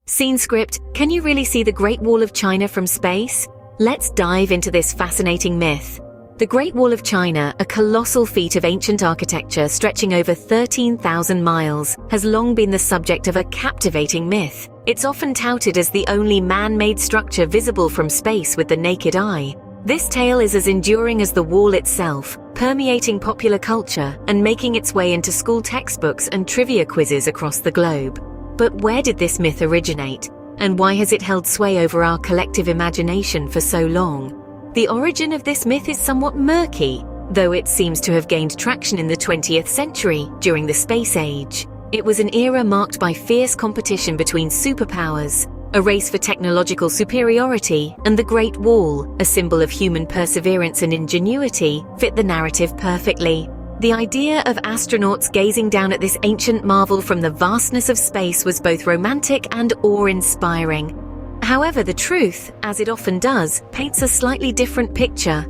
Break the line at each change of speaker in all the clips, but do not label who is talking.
Scene script, can you really see the Great Wall of China from space? Let's dive into this fascinating myth. The Great Wall of China, a colossal feat of ancient architecture stretching over 13,000 miles, has long been the subject of a captivating myth. It's often touted as the only man-made structure visible from space with the naked eye. This tale is as enduring as the wall itself, permeating popular culture and making its way into school textbooks and trivia quizzes across the globe. But where did this myth originate, and why has it held sway over our collective imagination for so long? The origin of this myth is somewhat murky, though it seems to have gained traction in the 20th century during the space age. It was an era marked by fierce competition between superpowers, a race for technological superiority, and the Great Wall, a symbol of human perseverance and ingenuity, fit the narrative perfectly. The idea of astronauts gazing down at this ancient marvel from the vastness of space was both romantic and awe-inspiring. However, the truth, as it often does, paints a slightly different picture.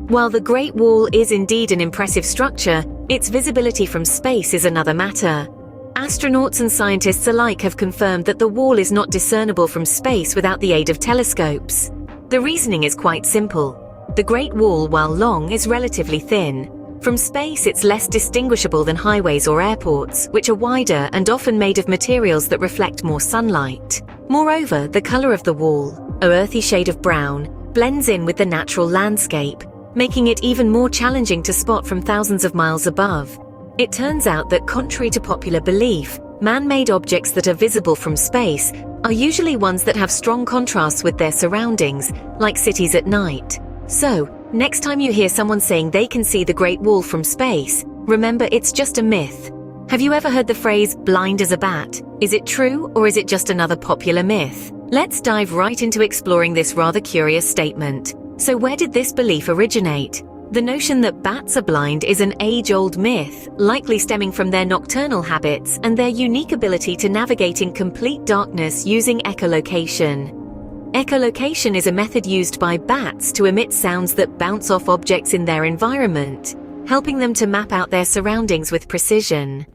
While the Great Wall is indeed an impressive structure, its visibility from space is another matter. Astronauts and scientists alike have confirmed that the wall is not discernible from space without the aid of telescopes. The reasoning is quite simple. The Great Wall, while long, is relatively thin. From space, it's less distinguishable than highways or airports, which are wider and often made of materials that reflect more sunlight. Moreover, the color of the wall, an earthy shade of brown, blends in with the natural landscape, making it even more challenging to spot from thousands of miles above. It turns out that, contrary to popular belief, man-made objects that are visible from space are usually ones that have strong contrasts with their surroundings, like cities at night. So, next time you hear someone saying they can see the Great Wall from space, remember it's just a myth. Have you ever heard the phrase, blind as a bat? Is it true, or is it just another popular myth? Let's dive right into exploring this rather curious statement. So where did this belief originate? The notion that bats are blind is an age-old myth, likely stemming from their nocturnal habits and their unique ability to navigate in complete darkness using echolocation. Echolocation is a method used by bats to emit sounds that bounce off objects in their environment, helping them to map out their surroundings with precision.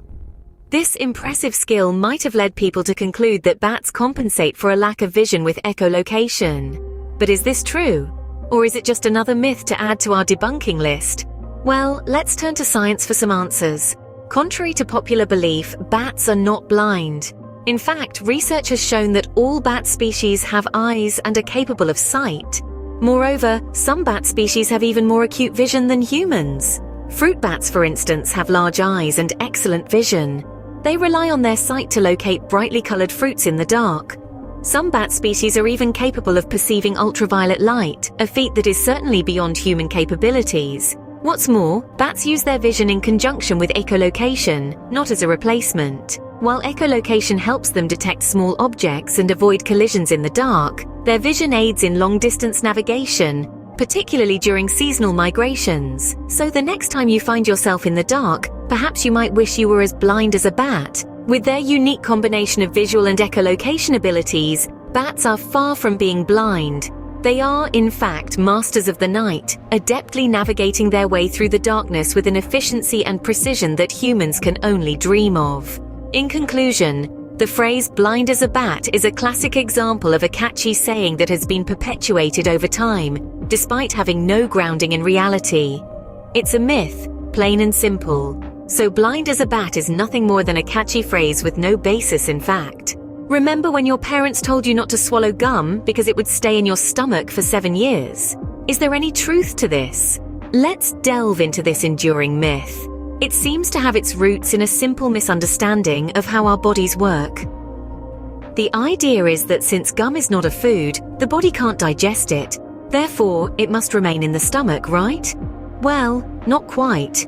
This impressive skill might have led people to conclude that bats compensate for a lack of vision with echolocation. But is this true? Or is it just another myth to add to our debunking list? Well, let's turn to science for some answers. Contrary to popular belief, bats are not blind. In fact, research has shown that all bat species have eyes and are capable of sight. Moreover, some bat species have even more acute vision than humans. Fruit bats, for instance, have large eyes and excellent vision. They rely on their sight to locate brightly colored fruits in the dark. Some bat species are even capable of perceiving ultraviolet light, a feat that is certainly beyond human capabilities. What's more, bats use their vision in conjunction with echolocation, not as a replacement. While echolocation helps them detect small objects and avoid collisions in the dark, their vision aids in long-distance navigation, particularly during seasonal migrations. So the next time you find yourself in the dark, perhaps you might wish you were as blind as a bat. With their unique combination of visual and echolocation abilities, bats are far from being blind. They are, in fact, masters of the night, adeptly navigating their way through the darkness with an efficiency and precision that humans can only dream of. In conclusion, the phrase blind as a bat is a classic example of a catchy saying that has been perpetuated over time, despite having no grounding in reality. It's a myth, plain and simple. So blind as a bat is nothing more than a catchy phrase with no basis in fact. Remember when your parents told you not to swallow gum because it would stay in your stomach for 7 years? Is there any truth to this? Let's delve into this enduring myth. It seems to have its roots in a simple misunderstanding of how our bodies work. The idea is that since gum is not a food, the body can't digest it. Therefore, it must remain in the stomach, right? Well, not quite.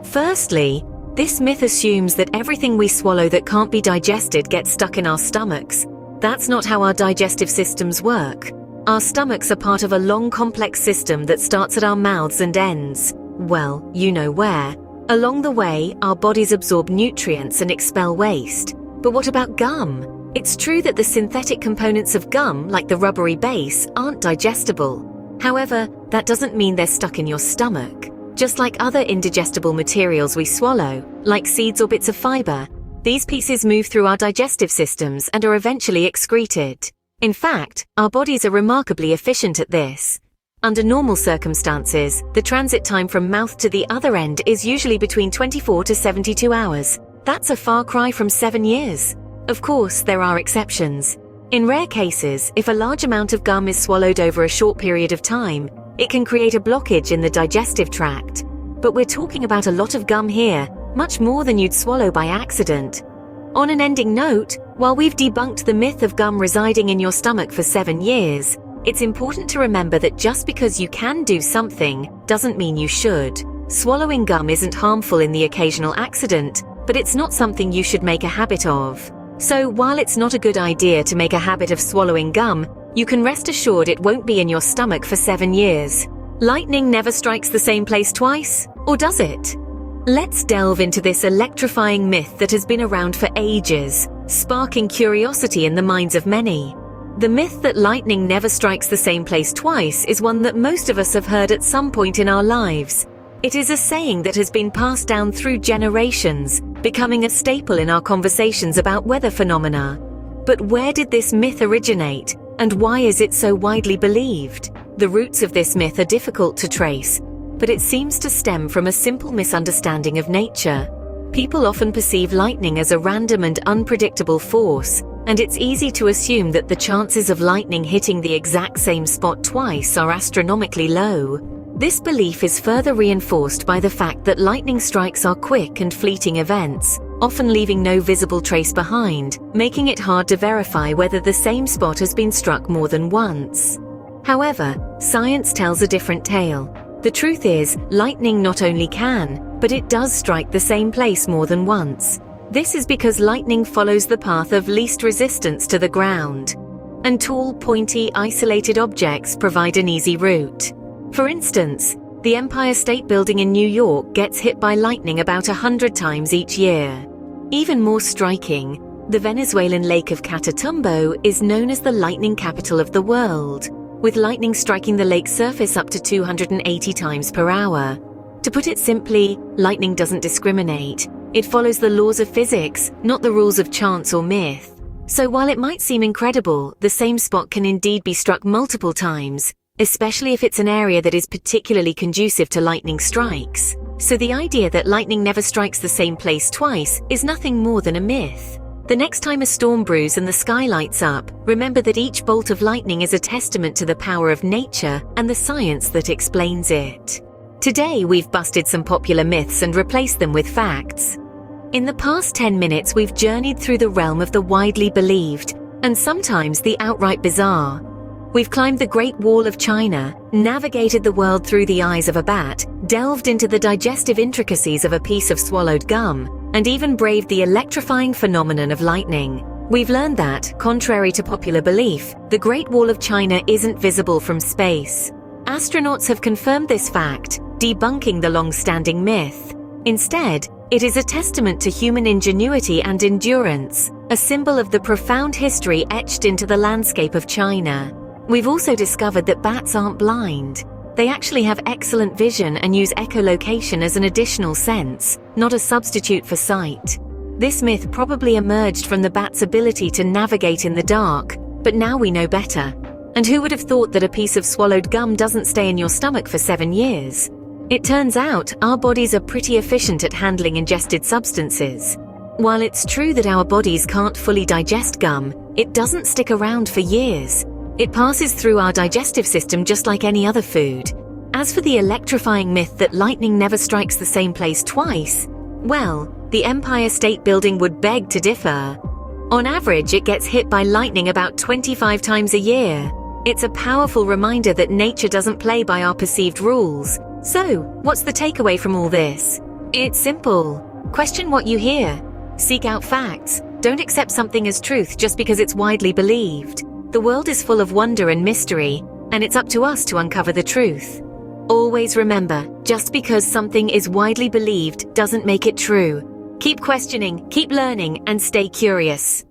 Firstly, this myth assumes that everything we swallow that can't be digested gets stuck in our stomachs. That's not how our digestive systems work. Our stomachs are part of a long, complex system that starts at our mouths and ends, well, you know where. Along the way, our bodies absorb nutrients and expel waste. But what about gum? It's true that the synthetic components of gum, like the rubbery base, aren't digestible. However, that doesn't mean they're stuck in your stomach. Just like other indigestible materials we swallow, like seeds or bits of fiber, These pieces move through our digestive systems and are eventually excreted. In fact, our bodies are remarkably efficient at this. Under normal circumstances, the transit time from mouth to the other end is usually between 24 to 72 hours. That's a far cry from 7 years. Of course, there are exceptions. In rare cases, if a large amount of gum is swallowed over a short period of time, it can create a blockage in the digestive tract. But we're talking about a lot of gum here, much more than you'd swallow by accident. On an ending note, while we've debunked the myth of gum residing in your stomach for 7 years, it's important to remember that just because you can do something doesn't mean you should. Swallowing gum isn't harmful in the occasional accident, but it's not something you should make a habit of. So while it's not a good idea to make a habit of swallowing gum, you can rest assured it won't be in your stomach for 7 years. Lightning never strikes the same place twice, or does it? Let's delve into this electrifying myth that has been around for ages, sparking curiosity in the minds of many. The myth that lightning never strikes the same place twice is one that most of us have heard at some point in our lives. It is a saying that has been passed down through generations, becoming a staple in our conversations about weather phenomena. But where did this myth originate, and why is it so widely believed? The roots of this myth are difficult to trace, but it seems to stem from a simple misunderstanding of nature. People often perceive lightning as a random and unpredictable force, and it's easy to assume that the chances of lightning hitting the exact same spot twice are astronomically low. This belief is further reinforced by the fact that lightning strikes are quick and fleeting events, often leaving no visible trace behind, making it hard to verify whether the same spot has been struck more than once. However, science tells a different tale. The truth is, lightning not only can, but it does strike the same place more than once. This is because lightning follows the path of least resistance to the ground, and tall, pointy, isolated objects provide an easy route. For instance, the Empire State Building in New York gets hit by lightning about 100 times each year. Even more striking, the Venezuelan lake of Catatumbo is known as the lightning capital of the world, with lightning striking the lake's surface up to 280 times per hour. To put it simply, lightning doesn't discriminate. It follows the laws of physics, not the rules of chance or myth. So while it might seem incredible, the same spot can indeed be struck multiple times, especially if it's an area that is particularly conducive to lightning strikes. So the idea that lightning never strikes the same place twice is nothing more than a myth. The next time a storm brews and the sky lights up, remember that each bolt of lightning is a testament to the power of nature and the science that explains it. Today we've busted some popular myths and replaced them with facts. In the past 10 minutes we've journeyed through the realm of the widely believed, and sometimes the outright bizarre. We've climbed the Great Wall of China, navigated the world through the eyes of a bat, delved into the digestive intricacies of a piece of swallowed gum, and even braved the electrifying phenomenon of lightning. We've learned that, contrary to popular belief, the Great Wall of China isn't visible from space. Astronauts have confirmed this fact, debunking the long-standing myth. Instead, it is a testament to human ingenuity and endurance, a symbol of the profound history etched into the landscape of China. We've also discovered that bats aren't blind. They actually have excellent vision and use echolocation as an additional sense, not a substitute for sight. This myth probably emerged from the bat's ability to navigate in the dark, but now we know better. And who would have thought that a piece of swallowed gum doesn't stay in your stomach for 7 years? It turns out our bodies are pretty efficient at handling ingested substances. While it's true that our bodies can't fully digest gum, it doesn't stick around for years. It passes through our digestive system just like any other food. As for the electrifying myth that lightning never strikes the same place twice, well, the Empire State Building would beg to differ. On average, it gets hit by lightning about 25 times a year. It's a powerful reminder that nature doesn't play by our perceived rules. So, what's the takeaway from all this? It's simple. Question what you hear. Seek out facts. Don't accept something as truth just because it's widely believed. The world is full of wonder and mystery, and it's up to us to uncover the truth. Always remember, just because something is widely believed doesn't make it true. Keep questioning, keep learning, and stay curious.